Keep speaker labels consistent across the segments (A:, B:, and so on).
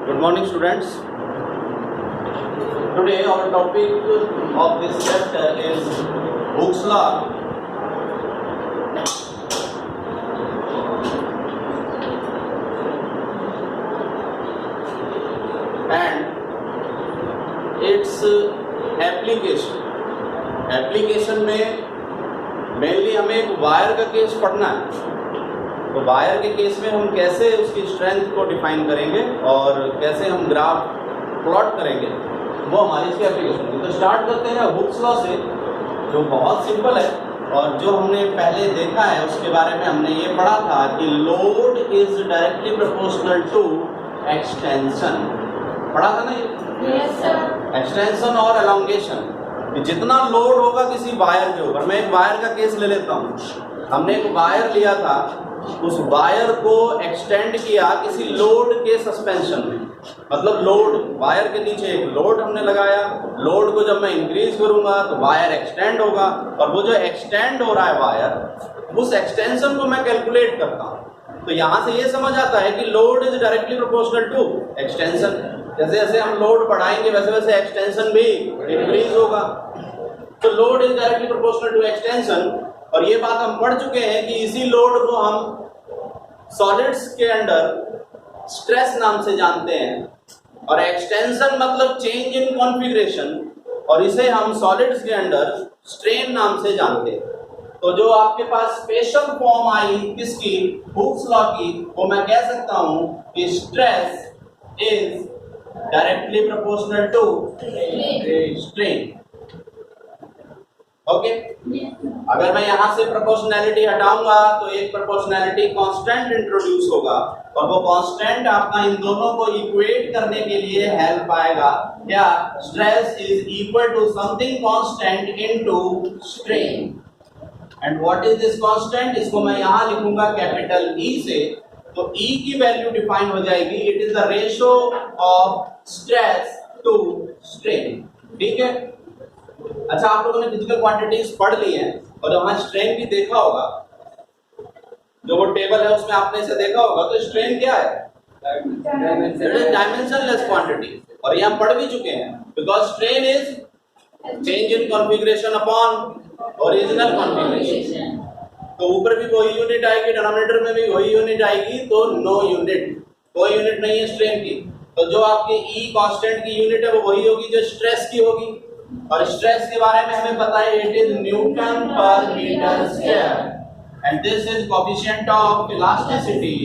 A: Good morning, students. Today our topic of this chapter is Hooke's law. And its application. Application में mainly हमें एक wire का case पढ़ना है। तो वायर के केस में हम कैसे उसकी स्ट्रेंथ को डिफाइन करेंगे और कैसे हम ग्राफ प्लॉट करेंगे, वो हमारी इसकी एप्लीकेशन है। तो स्टार्ट करते हैं हुक्स लॉ से, जो बहुत सिंपल है और जो हमने पहले देखा है उसके बारे में हमने ये पढ़ा था कि load is directly proportional to extension. पढ़ा था ना ये?
B: Yes sir.
A: एक्सटेंशन और एलोंगेशन, जितना लोड होगा किसी वायर के ऊपर। मैं एक वायर का केस ले लेता हूँ। हमने एक वायर लिया था, उस वायर को एक्सटेंड किया किसी लोड के सस्पेंशन में। मतलब लोड, वायर के नीचे एक लोड हमने लगाया। लोड को जब मैं इंक्रीज करूंगा तो वायर एक्सटेंड होगा, और वो जो एक्सटेंड हो रहा है वायर, उस एक्सटेंशन को मैं कैलकुलेट करता हूँ। तो यहाँ से ये समझ आता है कि load is directly proportional to extension. जैसे जैसे हम लोड बढ़ाएंगे वैसे वैसे एक्सटेंशन भी इंक्रीज होगा। तो load is directly proportional to extension, और ये बात हम पढ़ चुके हैं कि इसी लोड को हम सॉलिड्स के अंडर स्ट्रेस नाम से जानते हैं, और एक्सटेंशन मतलब चेंज इन कॉन्फ़िगरेशन, और इसे हम सॉलिड्स के अंडर स्ट्रेन नाम से जानते हैं। तो जो आपके पास स्पेशल फॉर्म आई किसकी, हुक्स लॉ की, वो मैं कह सकता हूं कि stress is directly proportional to strain. Okay, अगर मैं यहां से प्रोपोर्शनैलिटी हटाऊंगा तो एक प्रोपोर्शनैलिटी कांस्टेंट इंट्रोड्यूस होगा, और वो कांस्टेंट आपका इन दोनों को इक्वेट करने के लिए हेल्प आएगा। क्या? Stress is equal to something constant into strain. And what is this constant? इसको मैं यहां लिखूंगा कैपिटल ई से। तो ई की वैल्यू डिफाइन हो जाएगी, it is the ratio of stress to strain. ठीक है। अच्छा, आप लोगों ने फिजिकल क्वांटिटीज पढ़ ली हैं, और जब वहां स्ट्रेन भी देखा होगा, जो वो टेबल है उसमें आपने इसे देखा होगा। तो स्ट्रेन क्या है? डायमेंशनलेस क्वांटिटी, और ये हम पढ़ भी चुके हैं। Because strain is change in configuration upon original configuration. तो ऊपर भी वही यूनिट आएगी, डिनोमिनेटर में भी वही यूनिट आएगी, तो नो यूनिट, कोई यूनिट नहीं है स्ट्रेन की। तो जो आपकी ई कांस्टेंट की यूनिट है वो वही होगी जो स्ट्रेस की होगी, और स्ट्रेस के बारे में हमें पता है it is newton per metre square, and this is coefficient of elasticity,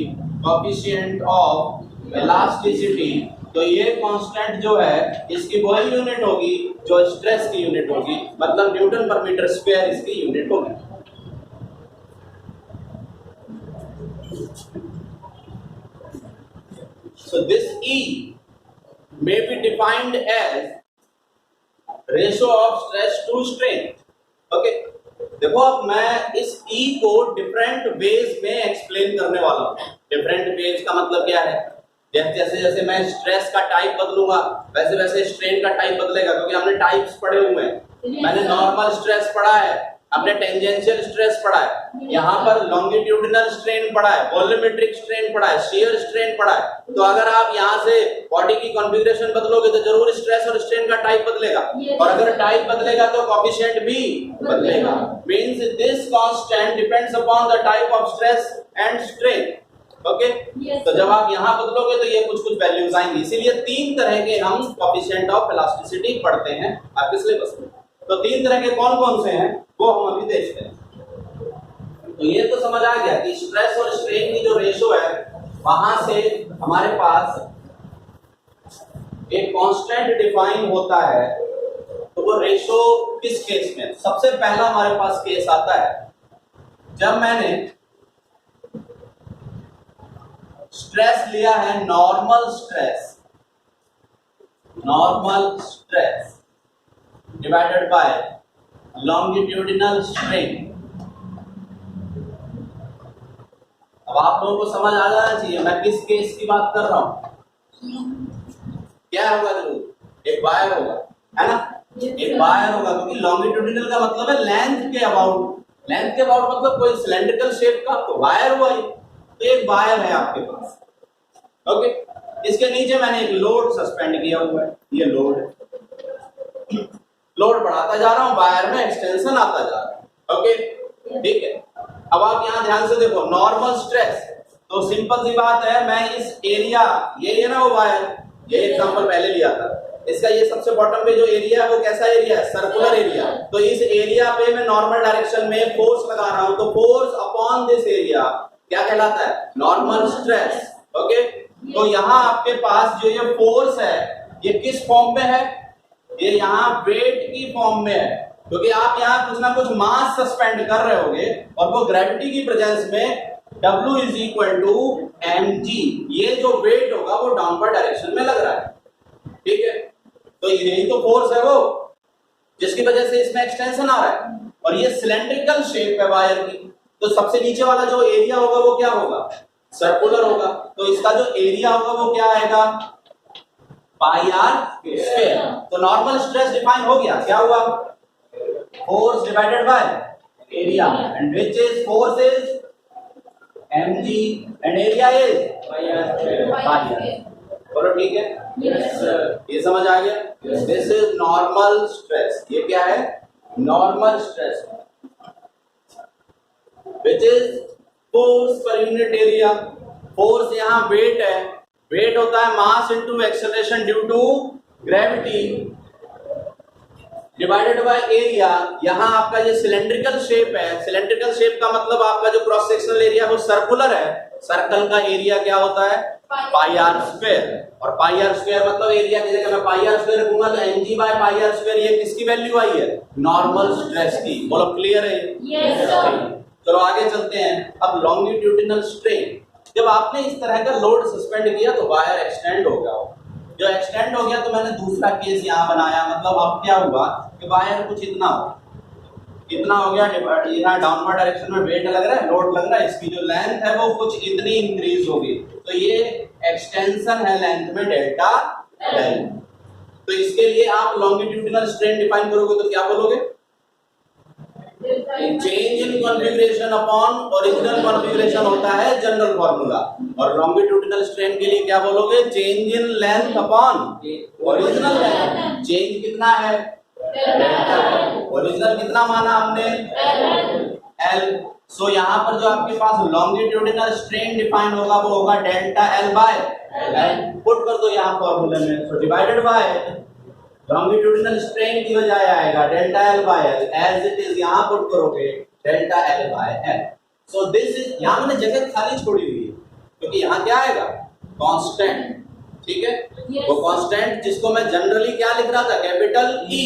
A: coefficient of elasticity. तो ये कांस्टेंट जो है इसकी वही यूनिट होगी जो स्ट्रेस की यूनिट होगी, मतलब न्यूटन पर मीटर स्क्वायर इसकी यूनिट होगी। So this E may be defined as ratio of stress to strain. Okay, देखो अब मैं इस E को डिफरेंट वेज में एक्सप्लेन करने वाला हूँ। डिफरेंट वेज का मतलब क्या है? जैसे जैसे मैं स्ट्रेस का टाइप बदलूंगा वैसे वैसे स्ट्रेन का टाइप बदलेगा, क्योंकि हमने टाइप्स पढ़े हुए हैं। मैंने नॉर्मल स्ट्रेस पढ़ा है, हमने टेंजेंशियल स्ट्रेस पढ़ा है, यहाँ पर लॉन्गिट्यूडिनल स्ट्रेन पढ़ा है, वॉल्यूमेट्रिक स्ट्रेन पढ़ा है, शियर स्ट्रेन पढ़ा है। तो अगर आप यहाँ से बॉडी की कॉन्फ़िगरेशन बदलोगे तो जरूर स्ट्रेस और स्ट्रेन का टाइप बदलेगा, और अगर टाइप बदलेगा तो कोएफिशिएंट भी बदलेगा। Means this constant depends upon the type of stress and strain. Okay, तो जब आप यहाँ बदलोगे तो ये कुछ कुछ वैल्यूज आएंगी। इसीलिए तीन तरह के हम कोएफिशिएंट ऑफ इलास्टिसिटी पढ़ते हैं आपके सिलेबस में। तो तीन तरह के कौन कौन से हैं वो हम अभी देखते हैं। तो ये तो समझ आ गया कि स्ट्रेस और स्ट्रेन की जो रेशो है, वहां से हमारे पास एक कांस्टेंट डिफाइन होता है। तो वो रेशो किस केस में? सबसे पहला हमारे पास केस आता है जब मैंने स्ट्रेस लिया है normal stress divided by longitudinal strain. अब आप लोगों को समझ आ जाना चाहिए मैं किस केस की बात कर रहा हूं। क्या होगा? जरूर एक वायर होगा, है ना? एक वायर होगा, क्योंकि लॉन्गिट्यूडिनल का मतलब है लेंथ के अबाउट। लेंथ के अबाउट मतलब कोई सिलेंड्रिकल शेप का तो वायर हुआ ये। तो एक वायर है आपके पास। ओके, इसके नीचे मैंने एक लोड सस्पेंड किया हुआ है, ये लोड है, लोड बढ़ाता जा रहा हूं, वायर में एक्सटेंशन आता जा रहा है। ओके, ठीक है। अब आप यहां ध्यान से देखो, नॉर्मल स्ट्रेस, तो सिंपल सी बात है, मैं इस एरिया, ये ना वो वायर, ये एग्जांपल पहले लिया था, इसका ये सबसे बॉटम पे जो एरिया है वो कैसा एरिया है, सर्कुलर एरिया। तो इस एरिया पे मैं नॉर्मल डायरेक्शन में फोर्स लगा रहा हूं, तो फोर्स अपॉन दिस एरिया क्या कहलाता है, नॉर्मल स्ट्रेस। ओके, तो यहां आपके पास जो ये फोर्स है ये किस फॉर्म में है, ये यहाँ वेट की फॉर्म में है, क्योंकि आप यहाँ कुछ ना कुछ मास सस्पेंड कर रहे होगे और वो ग्रेविटी की प्रेजेंस में W is equal to mg, ये जो वेट होगा वो डाउनवर्ड डायरेक्शन में लग रहा है, ठीक है। तो यही तो फोर्स है वो, जिसकी वजह से इसमें एक्सटेंशन आ रहा है, और ये सिलेंड्रिकल शेप है वायर की, तो सबसे नीचे वाला जो एरिया होगा वो क्या होगा, सर्कुलर होगा, तो इसका जो एरिया होगा वो क्या आएगा, पाई आर स्क्वायर। तो नॉर्मल स्ट्रेस डिफाइन हो गया, क्या हुआ, force divided by area, and which is force is mg and area is pi r. बोलो ठीक है, yes, ये समझ आ गया, दिस इज नॉर्मल स्ट्रेस, ये क्या है, normal stress, which is force per unit area. Force यहाँ वेट है, वेट होता है mass into acceleration due to gravity divided by area. यहाँ आपका ये सिलेंड्रिकल शेप है, सिलेंड्रिकल शेप का मतलब आपका जो क्रॉस सेक्शनल एरिया वो सर्कुलर है, सर्कल का एरिया क्या होता है, पाई आर स्क्वायर, और पाई आर स्क्वायर मतलब एरिया की जगह मैं पाई आर स्क्वायर रखूंगा तो mg by pi r square, ये किसकी वैल्यू आई है, नॉर्मल स्ट्रेस की। बोलो क्लियर है,
B: यस सर।
A: चलो आगे चलते हैं। अब लॉन्गिट्यूडिनल स्ट्रेन, जब आपने इस तरह का लोड सस्पेंड किया तो वायर एक्सटेंड हो गया, जो एक्सटेंड हो गया तो मैंने दूसरा केस यहाँ बनाया, मतलब अब क्या हुआ कि वायर कुछ इतना हो गया, यहाँ डाउनवर्ड डायरेक्शन में वेट लग रहा है, लोड लग रहा है, इसकी जो लेंथ है वो कुछ इतनी इंक्रीज होगी, तो ये एक्सटेंशन है लेंथ में डेल्टा एल। तो इसके लिए आप लॉन्गिट्यूडिनल स्ट्रेन डिफाइन करोगे तो क्या बोलोगे, change in configuration upon original configuration होता है जनरल फॉर्मूला, और लॉन्गिट्यूडिनल स्ट्रेन के लिए क्या बोलोगे, change in length upon original length. Change कितना है, ओरिजिनल कितना माना हमने, L। सो यहाँ पर जो आपके पास लॉन्गिट्यूडिनल स्ट्रेन डिफाइन होगा वो होगा delta L by L, put कर दो यहाँ फॉर्मूले में, so divided by longitudinal strain की बजाय आएगा delta L by L, as it is यहाँ पुट करोगे delta L by L। So this is, यहाँ मैंने जगह खाली छोड़ी हुई है क्योंकि यहाँ क्या आएगा, कांस्टेंट, ठीक है।
B: Yes.
A: वो कांस्टेंट जिसको मैं जनरली क्या लिख रहा था, कैपिटल E,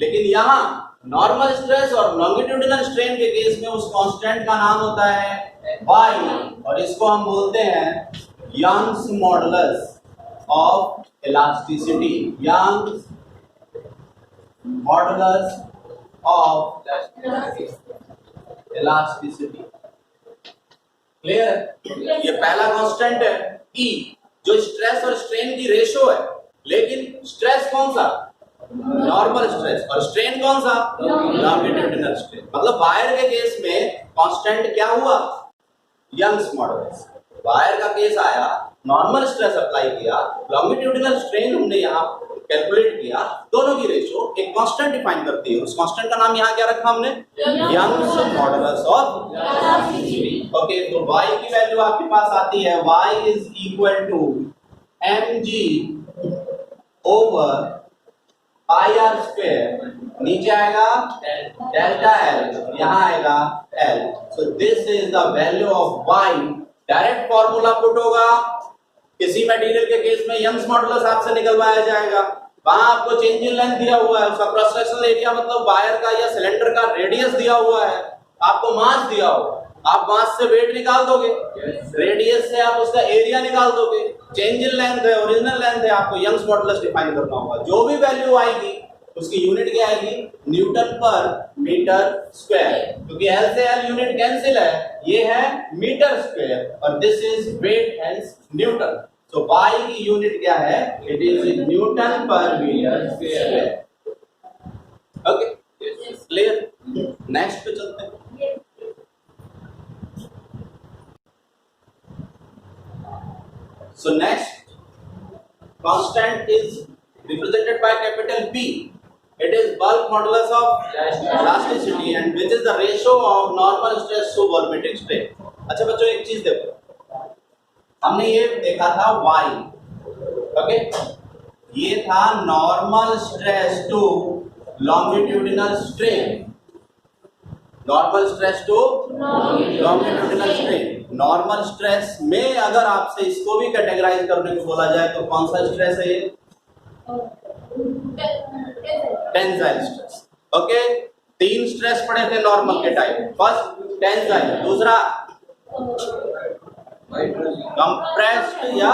A: लेकिन यहाँ नॉर्मल स्ट्रेस और लॉन्गिट्यूडिनल स्ट्रेन के केस में उस कांस्टेंट का नाम होता है Y, और इसको हम बोलते हैं Young's modulus of elasticity, Young's modulus of elasticity. Clear है, ये पहला कांस्टेंट है E, जो स्ट्रेस और स्ट्रेन की रेशो है, लेकिन स्ट्रेस कौन सा, नॉर्मल स्ट्रेस, और स्ट्रेन कौन सा, लॉन्गिट्यूडिनल स्ट्रेन। मतलब वायर के केस में कांस्टेंट क्या हुआ, यंग्स मॉडुलस। वायर का केस आया, नॉर्मल स्ट्रेस अप्लाई किया, लॉन्गिट्यूडिनल स्ट्रेन हमने यहाँ कैलकुलेट किया, दोनों की रेशो एक कांस्टेंट डिफाइन करती है, उस कांस्टेंट का नाम यहाँ क्या रखा हमने, Young's modulus of elasticity. Okay, तो y की वैल्यू आपके पास आती है, y is equal to mg over pi r square, नीचे आएगा डेल्टा L, यहाँ आएगा L। So this is the value of y। Direct formula put होगा, किसी मटेरियल के केस में यंग्स मॉडुलस आपसे निकलवाया जाएगा, वहां आपको चेंज इन लेंथ दिया हुआ है, उसका क्रॉस सेक्शनल एरिया मतलब वायर का या सिलेंडर का रेडियस दिया हुआ है, आपको मास दिया होगा, आप मास से वेट निकाल दोगे, रेडियस से आप उसका एरिया निकाल दोगे, चेंज इन लेंथ है, ओरिजिनल लेंथ है, आपको यंग्स मॉडुलस डिफाइन करना होगा। जो भी वैल्यू आएगी उसकी यूनिट क्या आएगी, न्यूटन पर मीटर स्क्वायर, क्योंकि L से L यूनिट कैंसिल है, ये है मीटर स्क्वायर, और this is weight hence newton. So y की यूनिट क्या है, it is newton per metre square. Okay, clear. Next पे चलते हैं। So next constant is represented by capital P. It is bulk modulus of elasticity and which is the ratio of normal stress to volumetric strain. अच्छा बच्चों एक चीज देखो, हमने ये देखा था Y, ओके, ये था normal stress to longitudinal strain, normal stress to longitudinal strain. Normal stress में अगर आपसे इसको भी कैटेगराइज करने को बोला जाए तो कौन सा स्ट्रेस है ये? Tensile stress. ओके, तीन स्ट्रेस पढ़े थे नॉर्मल के टाइप। फर्स्ट टेंसाइल, दूसरा कंप्रेस्ड या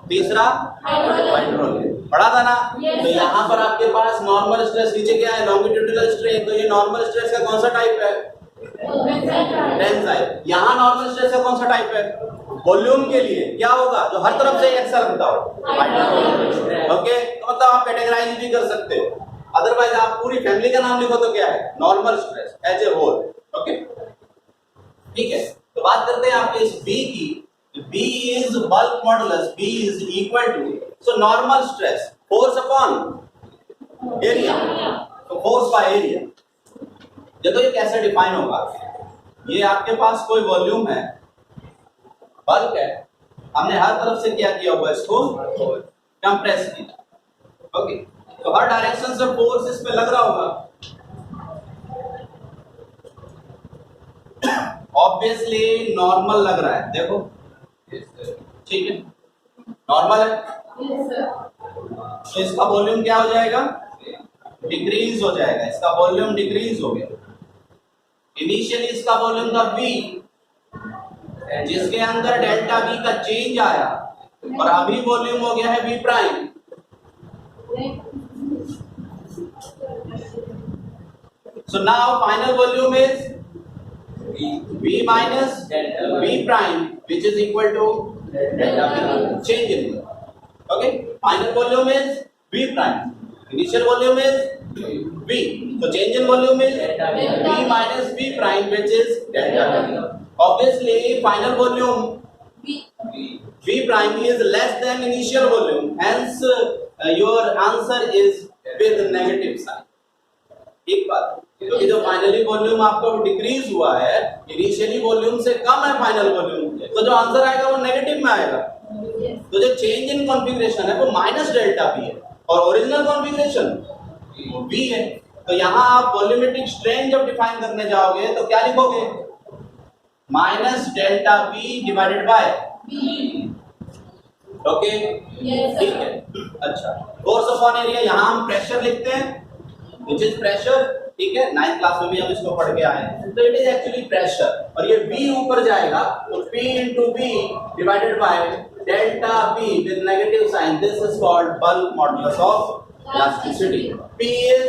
A: तीसरा हाइड्रोलिक, पढ़ा था ना? तो यहाँ पर आपके पास नॉर्मल स्ट्रेस, नीचे क्या है? Longitudinal strain. तो ये नॉर्मल स्ट्रेस का कौन सा टाइप है? टेंसाइल। यहाँ नॉर्मल स्ट्रेस का कौन सा टाइप है? वॉल्यूम के लिए क्या होगा जो हर तरफ से एक्सेल होता हो? ओके, तो मतलब आप कैटेगराइज भी कर सकते हो, अदरवाइज आप पूरी फैमिली का नाम लिखो तो क्या है? Normal stress as a whole. Okay, ठीक है। तो बात करते हैं आपके इस बी की। B is bulk modulus, B is equal to, so normal stress, force upon area, तो force by area। देखो ये कैसे डिफाइन होगा? ये आपके पास कोई वॉल्यूम है, बल्क है, हमने हर तरफ से क्या किया हुआ? इसको कंप्रेस किया। ओके, तो हर डायरेक्शन से फोर्स इस पे लग रहा होगा। ऑब्वियसली नॉर्मल लग रहा है, देखो ठीक है, नॉर्मल है। तो इसका वॉल्यूम क्या हो जाएगा? डिक्रीज हो जाएगा, इसका वॉल्यूम डिक्रीज हो गया। इनिशियली इसका वॉल्यूम था V, जिसके अंदर डेल्टा V का चेंज आया, और अभी वॉल्यूम हो गया है V prime. So now final volume is V minus V prime, which is equal to delta V, change in volume. Okay, final volume is V prime, initial volume is V, so change in volume is V minus V prime, which is delta V. Obviously final volume V prime is less than initial volume, hence your answer is with negative sign। एक बात, क्योंकि जो finally volume आपका decrease हुआ है, initially volume से कम है final volume, तो जो आंसर आएगा वो नेगेटिव में आएगा। तो जो चेंज इन कॉन्फ़िगरेशन है वो माइनस डेल्टा बी है, और ओरिजिनल कॉन्फ़िगरेशन बी है। तो यहाँ आप वॉल्यूमेट्रिक स्ट्रेन जब डिफाइन करने जाओगे तो क्या लिखोगे? Minus delta B divided by B. Okay, ठीक है। अच्छा, फोर्स अपॉन एरिया, यहाँ हम प्रेशर लिखते हैं, which is pressure, ठीक है, 9th क्लास में भी हम इसको पढ़ के आए हैं। तो इट इज एक्चुअली प्रेशर, और ये B ऊपर जाएगा तो P into B divided by delta B with negative sign, this is called bulk modulus of elasticity। P is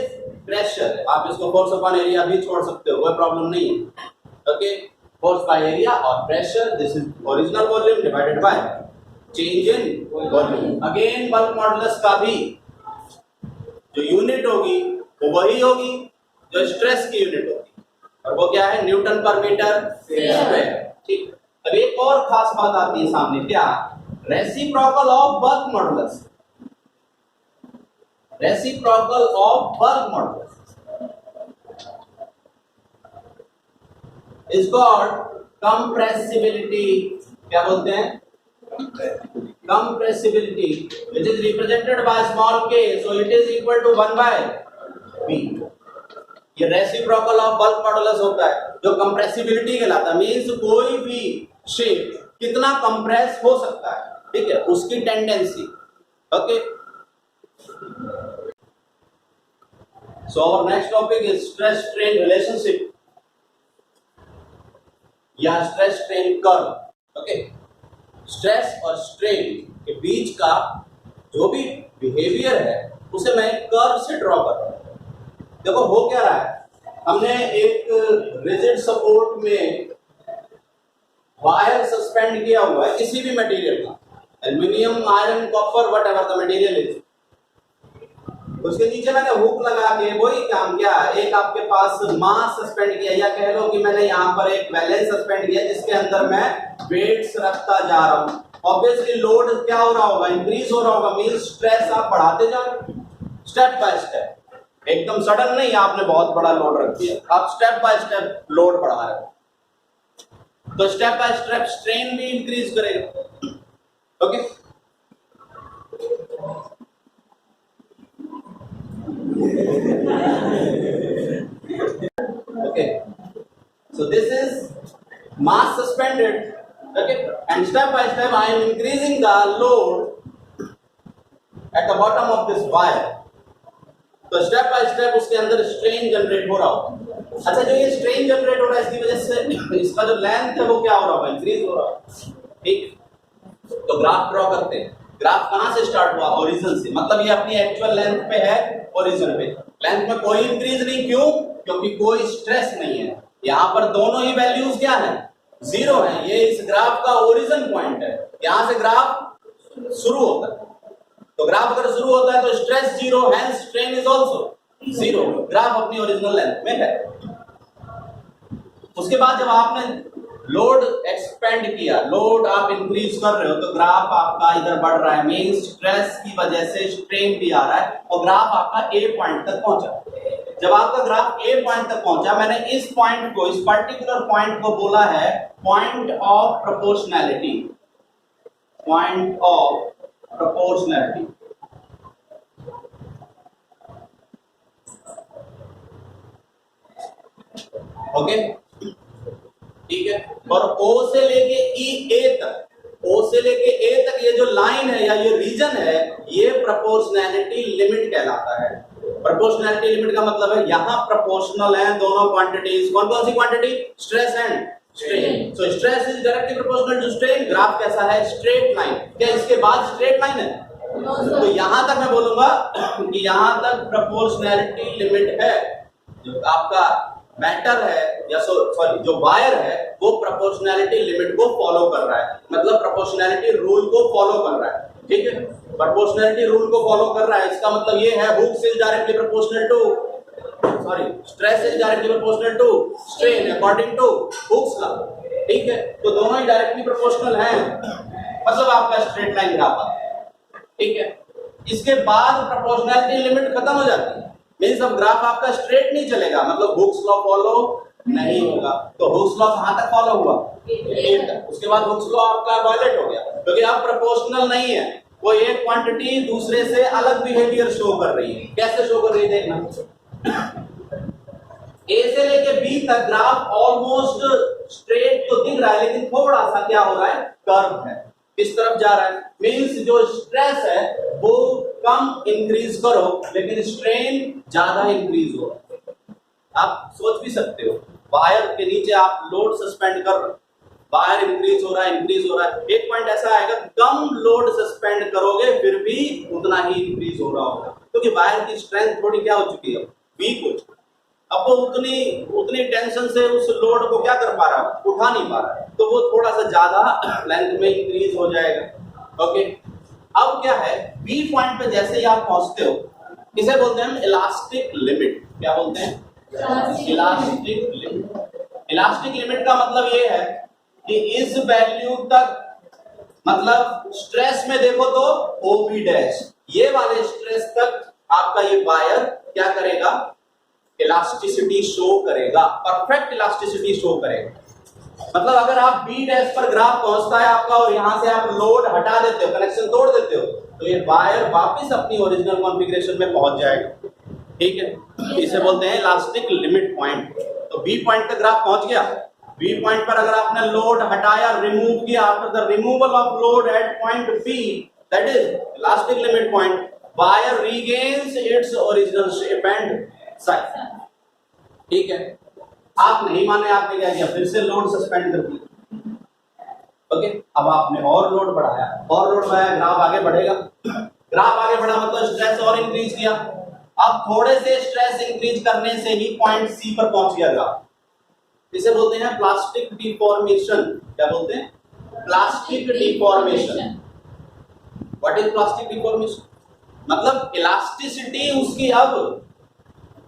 A: pressure, आप इसको force upon area भी छोड़ सकते हो, कोई प्रॉब्लम नहीं है। ओके, force by area और pressure, this is original volume divided by change in volume। Again bulk modulus का भी जो यूनिट होगी वो वही होगी जो स्ट्रेस की यूनिट होगी, और वो क्या है? Newton per metre square. ठीक, अब एक और खास बात आती है सामने, क्या? Reciprocal of bulk modulus. Reciprocal of bulk modulus is called compressibility. क्या बोलते हैं? compressibility, which is represented by small k, so it is equal to 1 by b। ये रेसिप्रोकल ऑफ बल्क मॉडुलस होता है जो कंप्रेसिबिलिटी कहलाता है। मींस कोई भी शेप कितना कंप्रेस हो सकता है, ठीक है, उसकी tendency. Okay, so our next topic is stress strain relationship या stress strain curve. Okay, stress और स्ट्रेन के बीच का जो भी बिहेवियर है उसे मैं कर्व से ड्रॉ कर रहा हूं। देखो हो क्या रहा है, हमने एक रिजिड सपोर्ट में वायर सस्पेंड किया हुआ है किसी भी मटेरियल का, aluminium, iron, copper, whatever the material is. उसके नीचे मैंने हुक लगा के वही काम किया, एक आपके पास मास सस्पेंड किया, या कह लो कि मैंने यहाँ पर एक बैलेंस सस्पेंड किया जिसके अंदर मैं वेट्स रखता जा रहा हूँ। ऑब्वियसली लोड क्या हो रहा होगा, इंक्रीज हो रहा होगा, मींस स्ट्रेस आप बढ़ाते जा रहे स्टेप बाय स्टेप, एकदम सडन नहीं आपने बहुत बड़ा लोड रख दिया, आप स्टेप बाय स्टेप लोड बढ़ा रहे हो, तो स्टेप बाय स्टेप स्ट्रेन भी इंक्रीज करेगा। Okay okay, so this is mass suspended, okay, and step by step I am increasing the load at the bottom of this wire, तो step by step उसके अंदर strain generate हो रहा होगा। अच्छा, जो ये स्ट्रेन जनरेट हो रहा है इसकी वजह से इसका जो लेंथ है वो क्या हो रहा होगा, इंक्रीज हो रहा है। ठीक, तो ग्राफ ड्रॉ करते हैं। ग्राफ कहां से स्टार्ट हुआ, ओरिजिन से, मतलब ये अपनी एक्चुअल लेंथ पे है, ओरिजिन पे। लेंथ में कोई इंक्रीज नहीं, क्यों? क्योंकि कोई स्ट्रेस नहीं है। यहाँ पर दोनों ही वैल्यूज क्या है, जीरो है। ये इस ग्राफ का ओरिजिन पॉइंट है, यहां से ग्राफ शुरू होता है। तो ग्राफ अगर शुरू होता है तो stress zero, hence strain is also zero. Graph अपनी ओरिजिनल लेंथ में है। उसके बाद जब आपने लोड एक्सपेंड किया, लोड आप इंक्रीज कर रहे हो, तो ग्राफ आपका इधर बढ़ रहा है, मीन स्ट्रेस की वजह से स्ट्रेन भी आ रहा है, और ग्राफ आपका ए पॉइंट तक पहुंचा। जब आपका ग्राफ ए पॉइंट तक पहुंचा, मैंने इस पॉइंट को, इस पर्टिकुलर पॉइंट को बोला है point of proportionality, point of proportionality. Okay, ठीक है। और O से लेके E A तक, O से लेके A तक ये जो लाइन है या ये रीजन है, ये प्रोपोर्शनैलिटी लिमिट कहलाता है। प्रोपोर्शनैलिटी लिमिट का मतलब है यहां प्रोपोर्शनल है दोनों क्वांटिटीज। कौन कौन सी quantity, stress and strain. So stress is directly proportional to strain. Graph कैसा है, स्ट्रेट लाइन। क्या इसके बाद स्ट्रेट लाइन है? तो यहां तक मैं बोलूंगा कि यहां तक प्रोपोर्शनैलिटी लिमिट है। जो आपका मैटर है या सॉरी जो वायर है वो प्रोपोर्शनैलिटी लिमिट को फॉलो कर रहा है, मतलब प्रोपोर्शनैलिटी रूल को फॉलो कर रहा है। ठीक है, प्रोपोर्शनैलिटी रूल को फॉलो कर रहा है, इसका मतलब ये है Hooke's is directly proportional to sorry stress is directly proportional to strain according to Hooke's law. ठीक है, तो दोनों ही डायरेक्टली प्रोपोर्शनल हैं, मतलब आपका स्ट्रेट लाइन ग्राफ है। ठीक है, इसके बाद प्रोपोर्शनैलिटी लिमिट खत्म हो जाती है, मींस अब ग्राफ आपका स्ट्रेट नहीं चलेगा, मतलब हुक्स लॉ फॉलो नहीं होगा। तो हुक्स लॉ कहां तक फॉलो हुआ, ए तक। उसके बाद हुक्स लॉ आपका वायलेट हो गया, क्योंकि अब प्रोपोर्शनल नहीं है, वो एक क्वांटिटी दूसरे से अलग बिहेवियर शो कर रही है। कैसे शो कर रही है देखना, ए से लेके बी तक ग्राफ ऑलमोस्ट स्ट्रेट तो दिख रहा है, लेकिन थोड़ा सा क्या हो रहा है, कर्व है, किस तरफ जा रहा है। मींस जो स्ट्रेस है वो कम इंक्रीज करो, लेकिन स्ट्रेन ज्यादा इंक्रीज हो। आप सोच भी सकते हो, वायर के नीचे आप लोड सस्पेंड कर रहे हो, वायर इंक्रीज हो रहा है, इंक्रीज हो रहा है। एक पॉइंट ऐसा आएगा, कम लोड सस्पेंड करोगे फिर भी उतना ही इंक्रीज हो रहा होगा, क्योंकि वायर की स्ट्रेंथ थोड़ी क्या हो चुकी है, वीक हो चुकी है। अब वो उतनी टेंशन से उस लोड को क्या कर पा रहा है, उठा नहीं पा रहा है, तो वो थोड़ा सा ज्यादा लेंथ में इंक्रीज हो जाएगा। ओके, अब क्या है, बी पॉइंट पे जैसे ही आप पहुंचते हो, इसे बोलते हैं इलास्टिक लिमिट। क्या बोलते हैं, इलास्टिक लिमिट। इलास्टिक लिमिट का मतलब ये है कि इस वैल्यू तक, मतलब स्ट्रेस में देखो तो OB डैश, ये वाले स्ट्रेस तक आपका ये वायर क्या करेगा, इलास्टिसिटी शो करेगा, परफेक्ट इलास्टिसिटी शो करेगा। मतलब अगर आप बी डैश पर ग्राफ पहुंचता है आपका और यहां से आप लोड हटा देते हो, कनेक्शन तोड़ देते हो, तो ये वायर वापस अपनी ओरिजिनल कॉन्फ़िगरेशन में पहुंच जाएगा। ठीक है, इसे बोलते हैं इलास्टिक लिमिट पॉइंट। तो बी पॉइंट तक ग्राफ पहुंच गया, बी पॉइंट पर अगर आपने लोड हटाया, रिमूव किया, after the removal of load at point B, that is elastic limit point, wire regains its original shape and size. ठीक है, आप नहीं माने, आपने क्या किया, फिर से लोड सस्पेंड कर दिया। ओके, अब आपने और लोड बढ़ाया, ग्राफ आगे बढ़ेगा। ग्राफ आगे बढ़ा मतलब स्ट्रेस और इंक्रीज किया। अब थोड़े से स्ट्रेस इंक्रीज करने से ही पॉइंट सी पर पहुंच गया ग्राफ। इसे बोलते हैं प्लास्टिक डिफॉर्मेशन। क्या बोलते हैं, plastic deformation. What is plastic deformation, मतलब इलास्टिसिटी उसकी अब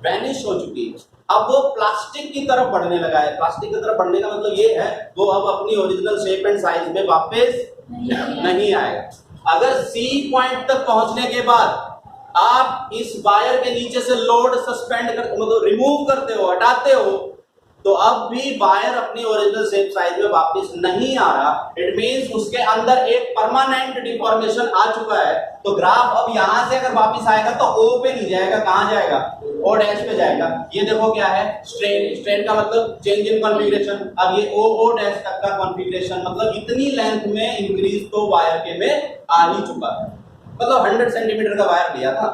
A: वैनिश हो चुकी है, अब वो प्लास्टिक की तरफ बढ़ने लगा है। प्लास्टिक की तरफ बढ़ने का मतलब ये है वो अब अपनी ओरिजिनल शेप एंड साइज में वापस नहीं आएगा। अगर सी पॉइंट तक पहुंचने के बाद आप इस वायर के नीचे से लोड सस्पेंड कर मतलब रिमूव करते हो, हटाते हो, तो अब भी वायर अपनी ओरिजिनल शेप साइज में वापस नहीं आ रहा। इट मींस उसके अंदर एक परमानेंट डिफॉर्मेशन आ चुका है। तो ग्राफ अब यहां से अगर वापस आएगा तो ओ पे नहीं जाएगा, कहां जाएगा? ओ डैश पे जाएगा। ये देखो क्या है, स्ट्रेन। स्ट्रेन का मतलब चेंज इन कॉन्फ़िगरेशन। अब ये ओ डैश तक का कॉन्फ़िगरेशन मतलब इतनी लेंथ में इंक्रीज तो वायर के में आ ही चुका है। मतलब 100 सेंटीमीटर का वायर लिया था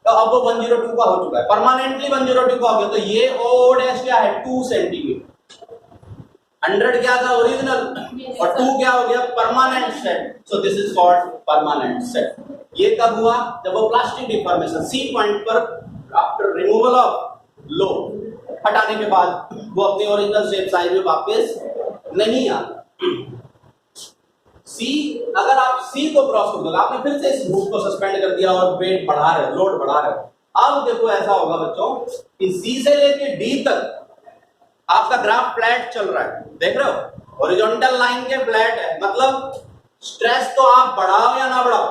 A: तो अब वो 102 का हो चुका है, परमानेंटली 102 का हो गया। तो ये ओ डैश क्या है? 2 सेंटीमीटर। 100 क्या था ओरिजिनल और 2 क्या हो गया? Permanent set. So this is called permanent set. ये कब हुआ? जब वो प्लास्टिक डिफॉर्मेशन सी पॉइंट पर आफ्टर रिमूवल ऑफ लोड हटाने के बाद वो अपनी ओरिजिनल शेप साइज में वापस नहीं आता। सी, अगर आप सी को क्रॉस कर दोगे, आपने फिर से इस रूट को सस्पेंड कर दिया और वेट बढ़ा रहे हो, लोड बढ़ा रहे हो। अब देखो ऐसा होगा बच्चों कि सी से लेके डी तक आपका ग्राफ फ्लैट चल रहा है, देख रहे हो? हॉरिजॉन्टल लाइन के फ्लैट है, मतलब स्ट्रेस तो आप बढ़ाओ या ना बढ़ाओ,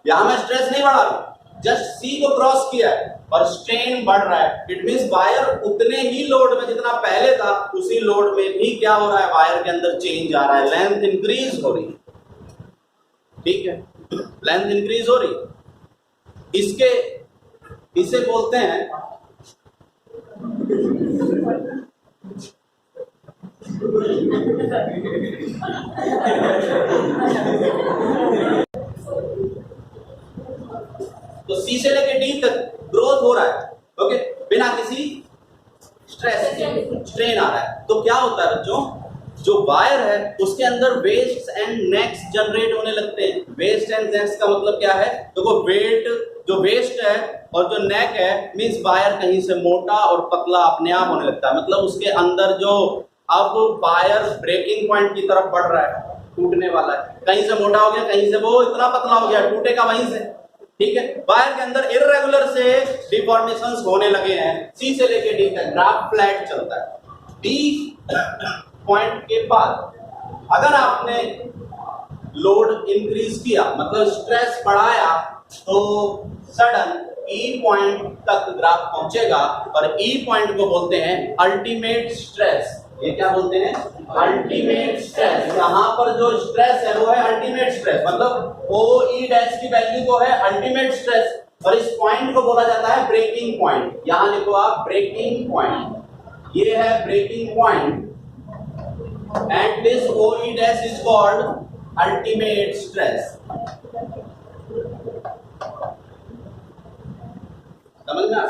A: यहां मैं स्ट्रेस नहीं बढ़ा रहा, जस्ट सी को क्रॉस किया है और स्ट्रेन बढ़ रहा है। इट मींस वायर उतने ही लोड में जितना पहले था उसी लोड में भी क्या हो रहा है? वायर के अंदर चेंज आ रहा है, लेंथ इंक्रीज हो रही है। ठीक है, लेंथ इंक्रीज हो रही। इसे बोलते हैं तो सी से लेके डी तक ग्रोथ हो रहा है, ओके, बिना किसी स्ट्रेस के, स्ट्रेन आ रहा है। तो क्या होता है बच्चों, जो वायर है उसके अंदर वेस्ट एंड नेक्स जनरेट होने लगते हैं। वेस्ट एंड नेक्स का मतलब क्या है? देखो वेट, जो वेस्ट है और जो नेक है, मींस वायर कहीं से मोटा और पतला अपने आप होने लगता है। मतलब उसके अंदर जो अब वायर ब्रेकिंग पॉइंट की तरफ बढ़ रहा है, टूटने वाला है, कहीं से मोटा हो गया, कहीं से वो इतना पतला हो गया, टूटेगा वहीं से। ठीक है, वायर के अंदर इर्रेगुलर से डिफॉर्मेशंस होने लगे हैं। सी से लेके डी तक ग्राफ फ्लैट चलता है। डी पॉइंट के बाद अगर आपने लोड इंक्रीज किया, मतलब स्ट्रेस बढ़ाया, तो सडन ई पॉइंट तक ग्राफ पहुंचेगा और ई पॉइंट को बोलते हैं अल्टीमेट स्ट्रेस। ये क्या बोलते हैं? Ultimate stress. यहां पर जो स्ट्रेस है वो है अल्टीमेट स्ट्रेस, मतलब ओ ई डैश की वैल्यू तो है अल्टीमेट स्ट्रेस और इस पॉइंट को बोला जाता है ब्रेकिंग पॉइंट। यहां लिखो आप ब्रेकिंग पॉइंट। ये है breaking point and this OE dash is called ultimate stress। समझ में?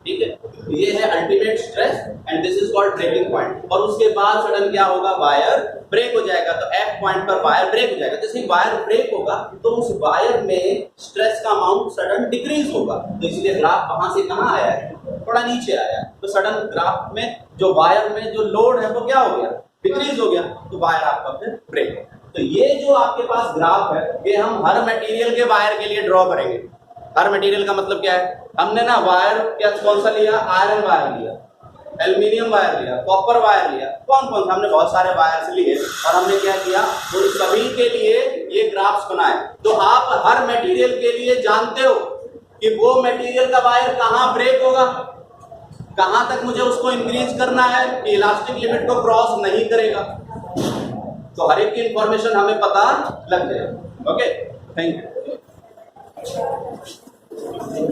A: ठीक है, ये है ultimate stress and this is called breaking point. और उसके बाद सडन क्या होगा? वायर ब्रेक हो जाएगा। तो एफ पॉइंट पर वायर ब्रेक हो जाएगा। जैसे वायर ब्रेक होगा तो उस वायर में स्ट्रेस का अमाउंट सडन डिक्रीज होगा। तो इसलिए ग्राफ कहां से कहां आया है? थोड़ा नीचे आया है। तो सडन ग्राफ में जो वायर में जो लोड है वो क्या हो गया? डिक्रीज हो गया। तो वायर आपका फिर ब्रेक हो। तो ये जो आपके पास ग्राफ है ये हम हर मटेरियल के वायर के लिए ड्रॉ करेंगे। हर मटेरियल का मतलब क्या है? हमने ना वायर क्या कौन सा लिया? आयरन वायर लिया, एल्यूमिनियम वायर लिया, कॉपर वायर लिया, कौन कौन सा हमने बहुत सारे वायर्स लिए और हमने क्या किया? तो सभी के लिए ये ग्राफ्स बनाए। तो आप हर मटेरियल के लिए जानते हो कि वो मटेरियल का वायर कहां ब्रेक होगा, कहां तक मुझे उसको इंक्रीज करना है कि इलास्टिक लिमिट को क्रॉस नहीं करेगा। तो हर एक की इंफॉर्मेशन हमें पता लग जाएगा। Okay, thank you.